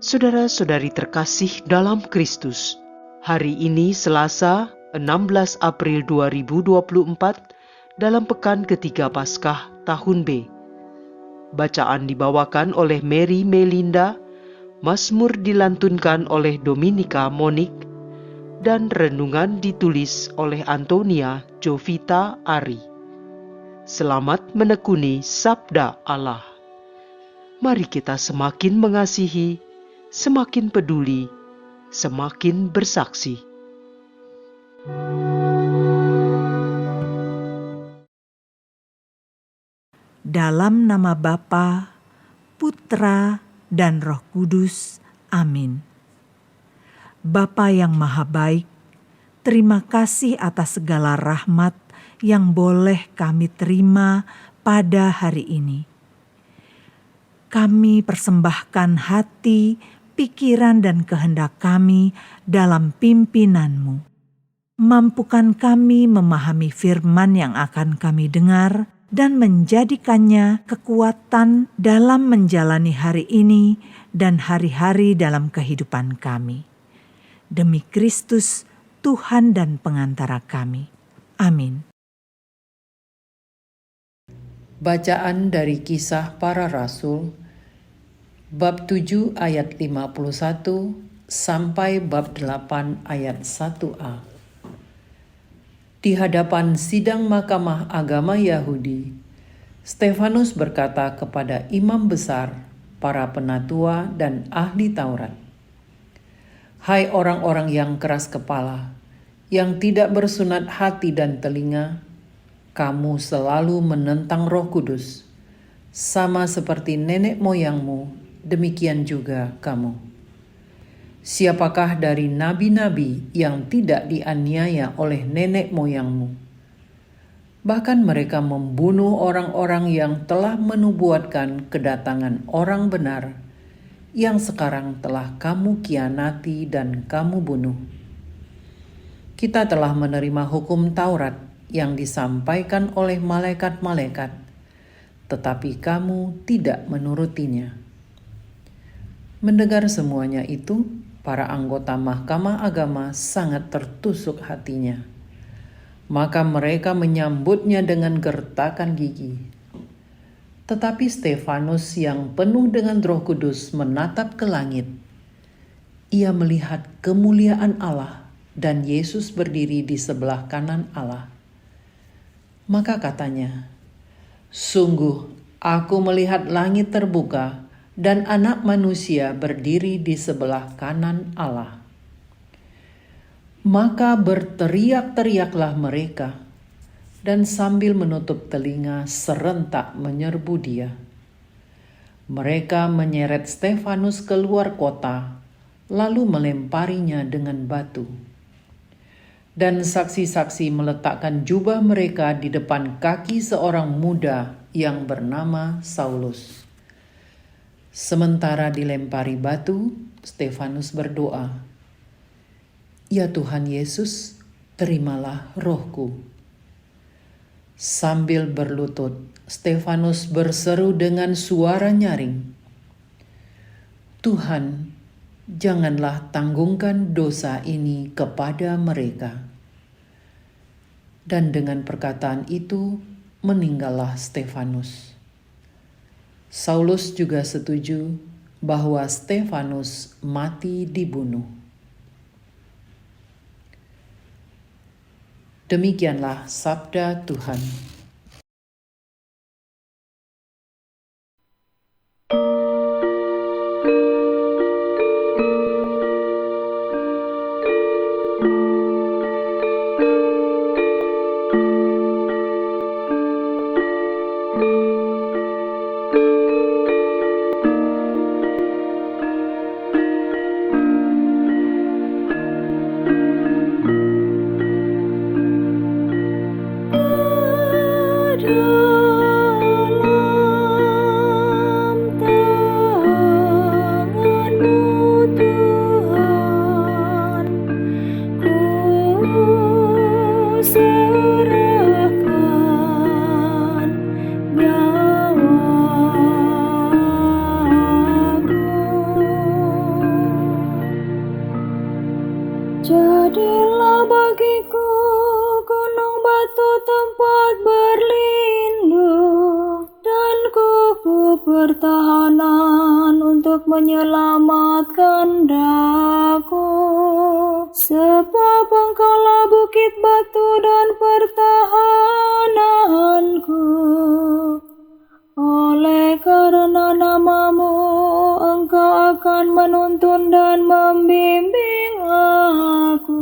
Saudara-saudari terkasih dalam Kristus, hari ini Selasa 16 April 2024 dalam pekan ketiga Paskah tahun B. Bacaan dibawakan oleh Mary Melinda, Mazmur dilantunkan oleh Dominika Monik, dan renungan ditulis oleh Antonia Jovita Ari. Selamat menekuni Sabda Allah. Mari kita semakin mengasihi, semakin peduli, semakin bersaksi. Dalam nama Bapa, Putra, dan Roh Kudus. Amin. Bapa yang Maha Baik, terima kasih atas segala rahmat yang boleh kami terima pada hari ini. Kami persembahkan hati, pikiran, dan kehendak kami dalam pimpinan-Mu. Mampukan kami memahami firman yang akan kami dengar dan menjadikannya kekuatan dalam menjalani hari ini dan hari-hari dalam kehidupan kami. Demi Kristus, Tuhan dan pengantara kami. Amin. Bacaan dari Kisah Para Rasul, bab 7 ayat 51 sampai bab 8 ayat 1a. Di hadapan sidang Mahkamah Agama Yahudi, Stefanus berkata kepada imam besar, para penatua, dan ahli Taurat, "Hai orang-orang yang keras kepala, yang tidak bersunat hati dan telinga, kamu selalu menentang Roh Kudus, sama seperti nenek moyangmu, demikian juga kamu. Siapakah dari nabi-nabi yang tidak dianiaya oleh nenek moyangmu? Bahkan mereka membunuh orang-orang yang telah menubuatkan kedatangan orang benar, yang sekarang telah kamu kianati dan kamu bunuh. Kita telah menerima hukum Taurat yang disampaikan oleh malaikat-malaikat, tetapi kamu tidak menurutinya." Mendengar semuanya itu, para anggota Mahkamah Agama sangat tertusuk hatinya. Maka mereka menyambutnya dengan gertakan gigi. Tetapi Stefanus yang penuh dengan Roh Kudus menatap ke langit. Ia melihat kemuliaan Allah dan Yesus berdiri di sebelah kanan Allah. Maka katanya, "Sungguh, aku melihat langit terbuka dan Anak Manusia berdiri di sebelah kanan Allah." Maka berteriak-teriaklah mereka, dan sambil menutup telinga serentak menyerbu dia. Mereka menyeret Stefanus keluar kota, lalu melemparinya dengan batu. Dan saksi-saksi meletakkan jubah mereka di depan kaki seorang muda yang bernama Saulus. Sementara dilempari batu, Stefanus berdoa, "Ya Tuhan Yesus, terimalah rohku." Sambil berlutut, Stefanus berseru dengan suara nyaring, "Tuhan, janganlah tanggungkan dosa ini kepada mereka." Dan dengan perkataan itu, meninggallah Stefanus. Saulus juga setuju bahwa Stefanus mati dibunuh. Demikianlah sabda Tuhan. menuntun dan membimbing aku.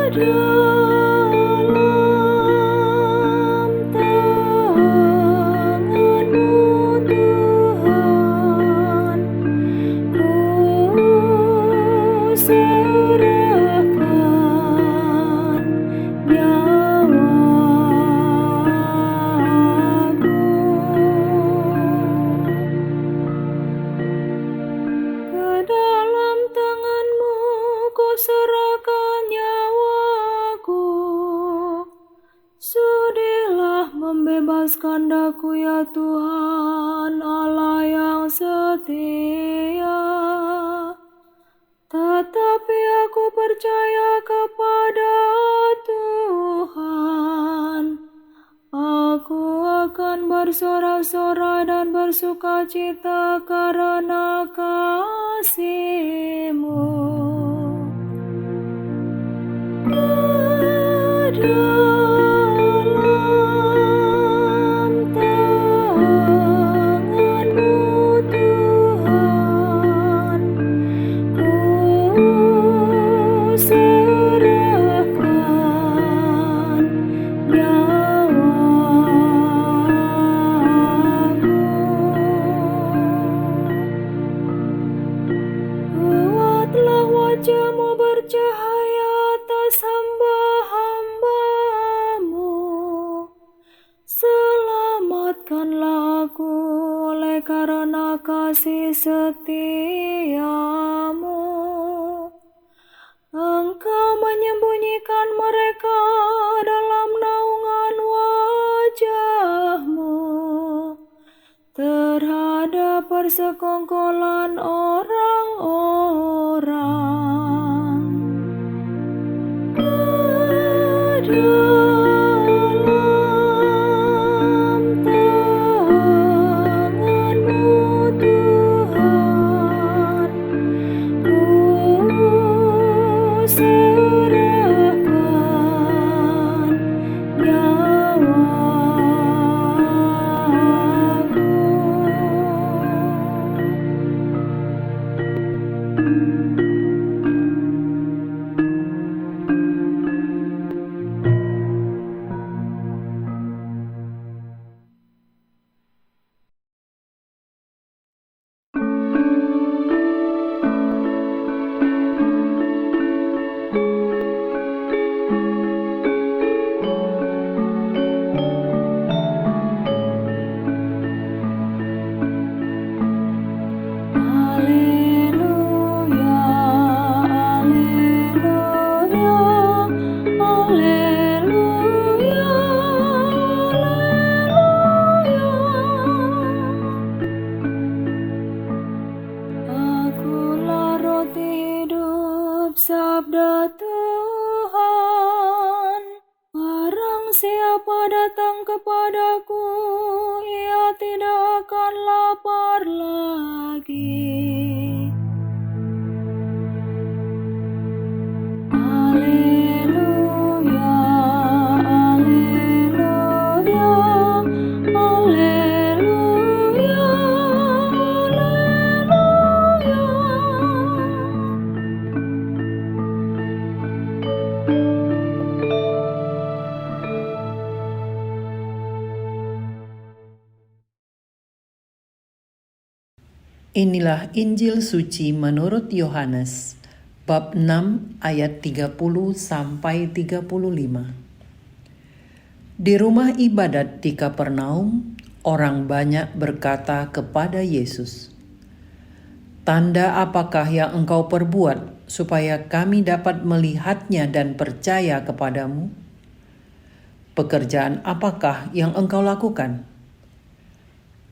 Dalam tangan-Mu Tuhan, ku serahkan nyawaku. Ke dalam tangan-Mu ku serahkan nyawaku. Sudilah membebaskan daku ya Tuhan, Allah yang setia. Tetapi aku percaya kepada Tuhan. Aku akan bersorak-sorai dan bersukacita karena kasih-Mu. Dalam tangan-Mu Tuhan, ku serahkan nyawaku. Buatlah wajah-Mu bercahaya atas hamba-hamba-Mu. Selamatkanlah aku oleh karena kasih setia-Mu. Engkau menyembunyikan mereka dalam naungan wajah-Mu terhadap persekongkolan orang-orang. Dalam tangan-Mu Tuhan, ku serahkan nyawaku. Haleluya, haleluya, haleluya. Akulah roti hidup, sabda Tuhan. Barang siapa datang kepadaku, ia tidak akan lapar lagi. Haleluya, haleluya, haleluya, haleluya. Inilah Injil suci menurut Yohanes, bab 6 ayat 30 sampai 35. Di rumah ibadat di Kapernaum, orang banyak berkata kepada Yesus, "Tanda apakah yang Engkau perbuat supaya kami dapat melihatnya dan percaya kepadamu? Pekerjaan apakah yang Engkau lakukan?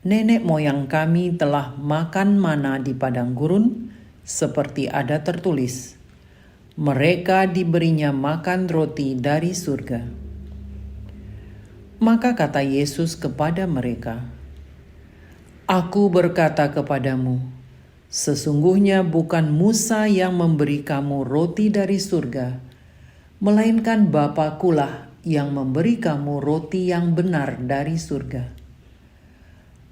Nenek moyang kami telah makan mana di padang gurun, seperti ada tertulis, mereka diberinya makan roti dari surga." Maka kata Yesus kepada mereka, "Aku berkata kepadamu, sesungguhnya bukan Musa yang memberi kamu roti dari surga, melainkan Bapa-Kulah yang memberi kamu roti yang benar dari surga.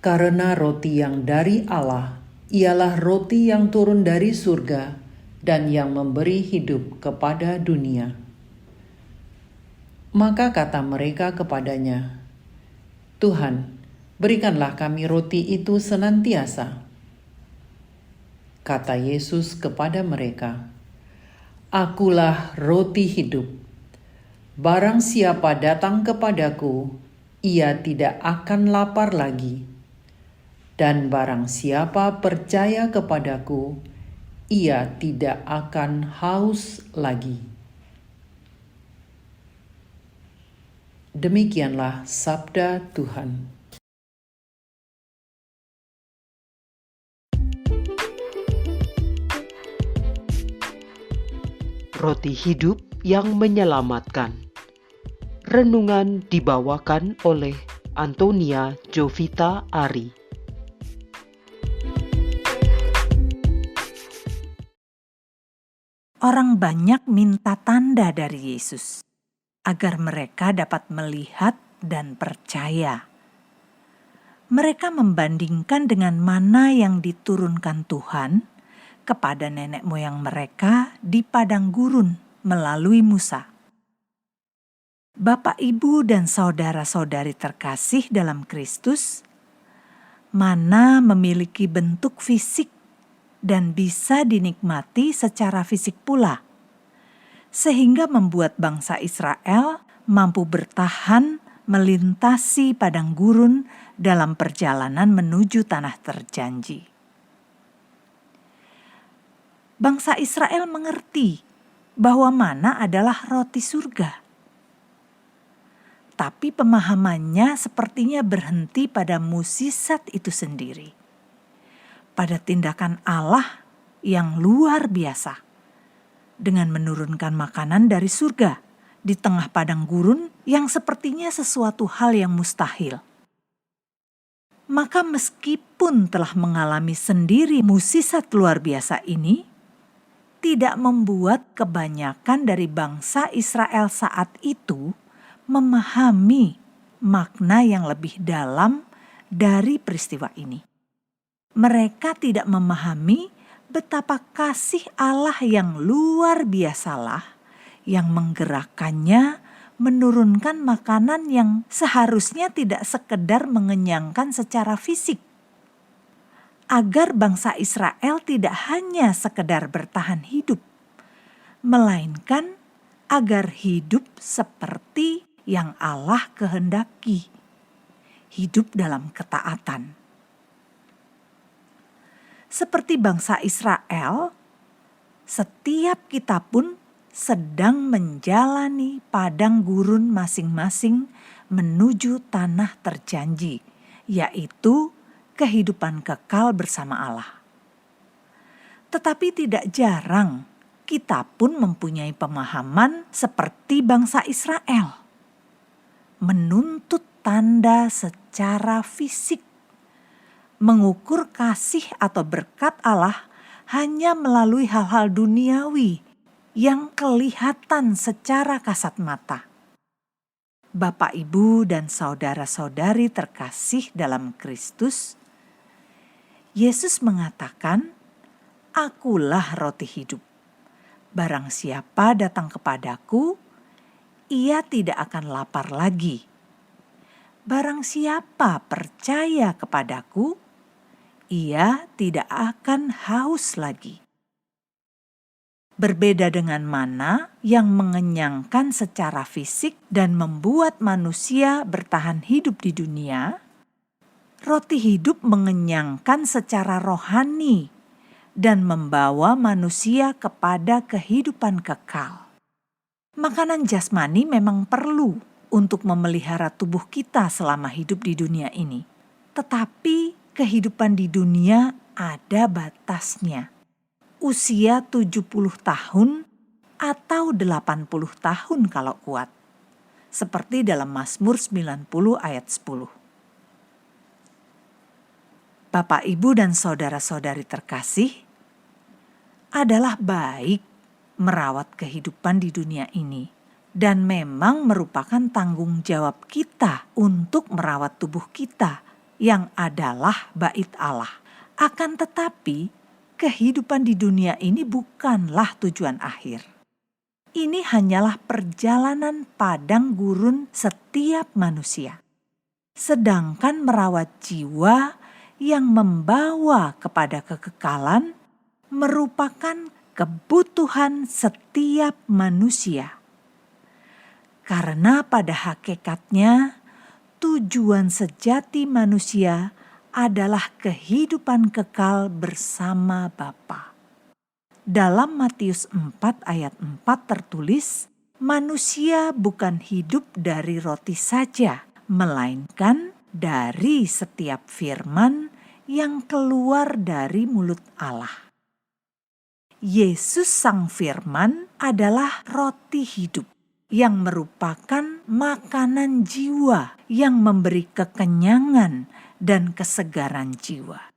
Karena roti yang dari Allah ialah roti yang turun dari surga dan yang memberi hidup kepada dunia. Maka kata mereka kepadanya, Tuhan, berikanlah kami roti itu senantiasa. Kata Yesus kepada mereka, Akulah roti hidup. Barang siapa datang kepadaku, ia tidak akan lapar lagi. Dan barang siapa percaya kepadaku, ia tidak akan haus lagi. Demikianlah sabda Tuhan. Roti hidup yang menyelamatkan. Renungan dibawakan oleh Antonia Jovita Ari. Orang banyak minta tanda dari Yesus agar mereka dapat melihat dan percaya. Mereka membandingkan dengan mana yang diturunkan Tuhan kepada nenek moyang mereka di padang gurun melalui Musa. Bapak, Ibu, dan saudara-saudari terkasih dalam Kristus, mana memiliki bentuk fisik dan bisa dinikmati secara fisik pula, sehingga membuat bangsa Israel mampu bertahan melintasi padang gurun dalam perjalanan menuju tanah terjanji. Bangsa Israel mengerti bahwa mana adalah roti surga. Tapi pemahamannya sepertinya berhenti pada mukjizat itu sendiri, pada tindakan Allah yang luar biasa dengan menurunkan makanan dari surga di tengah padang gurun yang sepertinya sesuatu hal yang mustahil. Maka meskipun telah mengalami sendiri mukjizat luar biasa ini, tidak membuat kebanyakan dari bangsa Israel saat itu memahami makna yang lebih dalam dari peristiwa ini. Mereka tidak memahami betapa kasih Allah yang luar biasalah yang menggerakkannya menurunkan makanan yang seharusnya tidak sekedar mengenyangkan secara fisik, agar bangsa Israel tidak hanya sekedar bertahan hidup, melainkan agar hidup seperti yang Allah kehendaki, hidup dalam ketaatan. Seperti bangsa Israel, setiap kita pun sedang menjalani padang gurun masing-masing menuju tanah terjanji, yaitu kehidupan kekal bersama Allah. Tetapi tidak jarang kita pun mempunyai pemahaman seperti bangsa Israel, menuntut tanda secara fisik, mengukur kasih atau berkat Allah hanya melalui hal-hal duniawi yang kelihatan secara kasat mata. Bapak, Ibu, dan saudara-saudari terkasih dalam Kristus, Yesus mengatakan, Akulah roti hidup. Barang siapa datang kepadaku, ia tidak akan lapar lagi. Barang siapa percaya kepadaku, ia tidak akan haus lagi. Berbeda dengan mana yang mengenyangkan secara fisik dan membuat manusia bertahan hidup di dunia, roti hidup mengenyangkan secara rohani dan membawa manusia kepada kehidupan kekal. Makanan jasmani memang perlu untuk memelihara tubuh kita selama hidup di dunia ini. Tetapi kehidupan di dunia ada batasnya. Usia 70 tahun atau 80 tahun kalau kuat. Seperti dalam Mazmur 90 ayat 10. Bapak, Ibu, dan saudara-saudari terkasih, adalah baik merawat kehidupan di dunia ini. Dan memang merupakan tanggung jawab kita untuk merawat tubuh kita yang adalah bait Allah. Akan tetapi, kehidupan di dunia ini bukanlah tujuan akhir. Ini hanyalah perjalanan padang gurun setiap manusia. Sedangkan merawat jiwa yang membawa kepada kekekalan merupakan kebutuhan setiap manusia. Karena pada hakikatnya tujuan sejati manusia adalah kehidupan kekal bersama Bapa. Dalam Matius 4 ayat 4 tertulis, manusia bukan hidup dari roti saja, melainkan dari setiap firman yang keluar dari mulut Allah. Yesus Sang Firman adalah roti hidup yang merupakan makanan jiwa yang memberi kekenyangan dan kesegaran jiwa.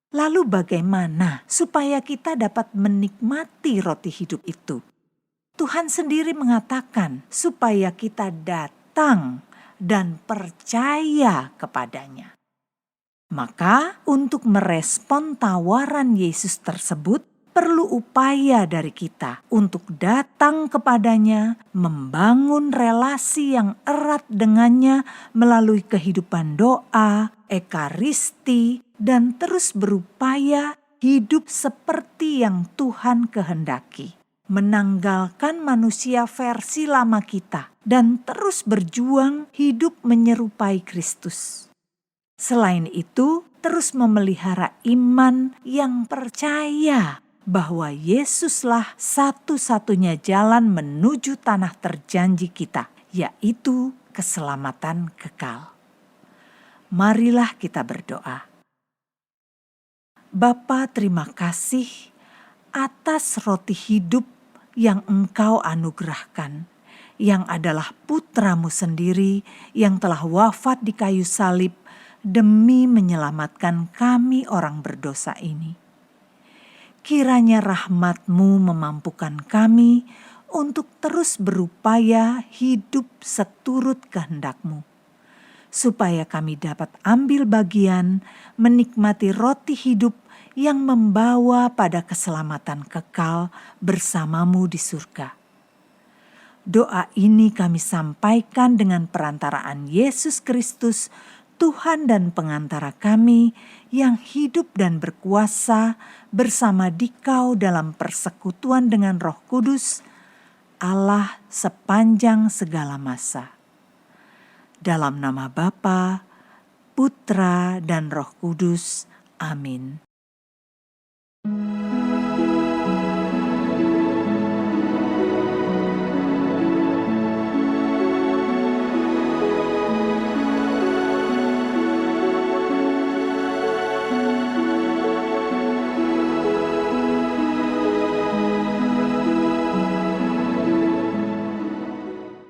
Lalu bagaimana supaya kita dapat menikmati roti hidup itu? Tuhan sendiri mengatakan supaya kita datang dan percaya kepadanya. Maka untuk merespon tawaran Yesus tersebut, perlu upaya dari kita untuk datang kepadanya, membangun relasi yang erat dengannya melalui kehidupan doa, ekaristi, dan terus berupaya hidup seperti yang Tuhan kehendaki. Menanggalkan manusia versi lama kita dan terus berjuang hidup menyerupai Kristus. Selain itu, terus memelihara iman yang percaya bahwa Yesuslah satu-satunya jalan menuju tanah terjanji kita, yaitu keselamatan kekal. Marilah kita berdoa. Bapa, terima kasih atas roti hidup yang Engkau anugerahkan, yang adalah Putra-Mu sendiri yang telah wafat di kayu salib demi menyelamatkan kami orang berdosa ini. Kiranya rahmat-Mu memampukan kami untuk terus berupaya hidup seturut kehendak-Mu, supaya kami dapat ambil bagian menikmati roti hidup yang membawa pada keselamatan kekal bersama-Mu di surga. Doa ini kami sampaikan dengan perantaraan Yesus Kristus, Tuhan dan pengantara kami yang hidup dan berkuasa bersama Dikau dalam persekutuan dengan Roh Kudus, Allah sepanjang segala masa. Dalam nama Bapa, Putra, dan Roh Kudus. Amin.